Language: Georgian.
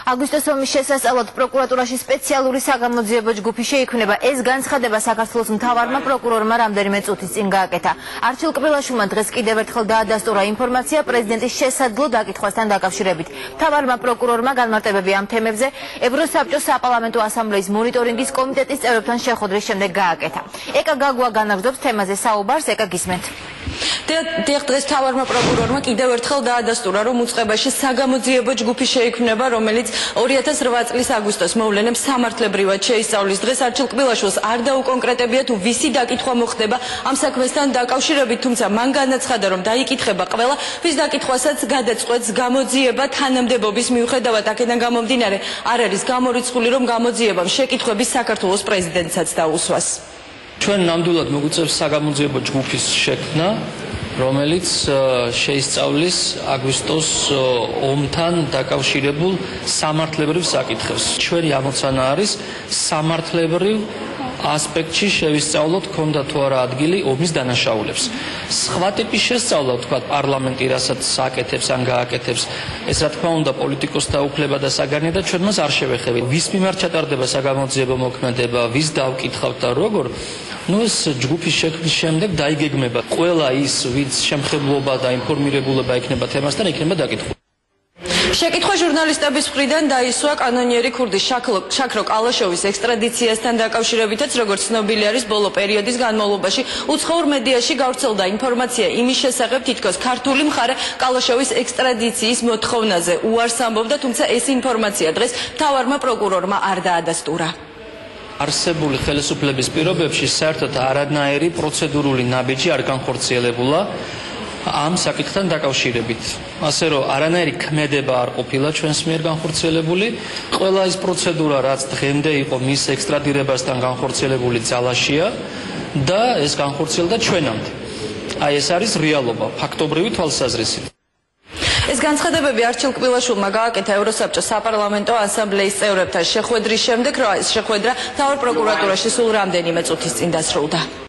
აგვისტოს ომის შესასწავლად პროკურატურაში სპეციალური საგამოძიებო ჯგუფი შეიქმნება. ეს განცხადება საქართველოს მთავარმა პროკურორმა რამდენიმე წუთის წინ გააკეთა. არჩილ კბილაშვილმა დღეს კიდევ ერთხელ დაადასტურა ინფორმაცია პრეზიდენტის შესაძლო დაკითხვასთან დაკავშირებით. მთავარმა პროკურორმა განმარტებები ამ თემებზე ევროსაბჭოს საპარლამენტო ასამბლეის მონიტორინგის კომიტეტის წევრებთან შეხვედრის შემდეგ გააკეთა. ეკა გაგუა განაგრძობს თემაზე საუბარს. ეკა გისმენთ. დღეს მთავარმა პროკურორმა კიდევ ერთხელ დაადასტურა, რომ უწყებაში საგამოძიებო ჯგუფი შეიქმნება, რომელიც 2008 წლის აგვისტოს მოვლენებს სამართლებრივად შეისწავლის. დღეს არჩილ კბილაშვილს არ დაუკონკრეტებია თუ ვისი დაკითხვა მოხდება ამ საქმესთან დაკავშირებით, თუმცა მან განაცხადა, რომ დაიკითხება ყველა, ვის დაკითხვასაც გადაწყვეტს გამოძიება თანამდებობის მიუხედავად. აქედან გამომდინარე, არ არის გამორიცხული, რომ გამოძიებამ შეკითხვების საქართველოს პრეზიდენტსაც დაუსვას. ჩვენ ნამდვილად მოგვიწევს საგამოძიებო ჯგუფის შექმნა, რომელიც შეისწავლის აგვისტოს ომთან დაკავშირებულ სამართლებრივ საკითხებს. ჩვენი ამოცანა არის სამართლებრივ ასპექტში შევისწავლოთ, ქონდა თუ არა ადგილი ომის დანაშაულებს. სხვა ტიპის შესწავლა, თქვა, პარლამენტი რასაც აკეთებს ან გააკეთებს, ეს რა თქმა უნდა პოლიტიკოსთა უფლება და საგანია და ჩვენ მას არ შევეხებით. ვის მიმართ ჩატარდება საგამოძიებო მოქმედება, ვის დავკითხავთ და როგორ, ეს ჯგუფის შექმნის შემდეგ დაიგეგმება. ყველა ის, ვინც შემხებლობა და ინფორმირებულობა იქნება თემასთან, იქნება დაკითხული. შეკითხვა ჟურნალისტების მხრიდან დაისვა კანონიერი ქურდის შაქრო კალაშოვის ექსტრადიციასთან დაკავშირებითაც, როგორც ცნობილი არის, ბოლო პერიოდის განმავლობაში უცხოურ მედიაში გავრცელდა ინფორმაცია იმის შესახებ, თითქოს ქართული მხარე კალაშოვის ექსტრადიციის მოთხოვნაზე უარს ამბობდა, თუმცა ეს ინფორმაცია დღეს მთავარმა პროკურორმა არ დაადასტურა. არსებული ხელისუფლების პირობებში საერთოდ არანაირი პროცედურული ნაბიჯი არ განხორციელებულა ამ საკითხთან დაკავშირებით. ასე რომ არანაირი ქმედება არ ყოფილა ჩვენს მიერ განხორციელებული. ყველა ის პროცედურა, რაც დღემდე იყო მის ექსტრადირებასთან განხორციელებული ძალაშია და ეს განხორციელდა ჩვენამდე. ეს არის რეალობა, ფაქტობრივი თვალსაზრისით. ეს განცხადებები არჩილ კბილაშვილმა გააკეთა ევროსაბჭოს საპარლამენტო ასამბლეის წევრებთან შეხვედრის შემდეგ, რომ ეს შეხვედრა მთავარ პროკურატურაში სულ რამდენიმე წუთის წინ დასრულდა.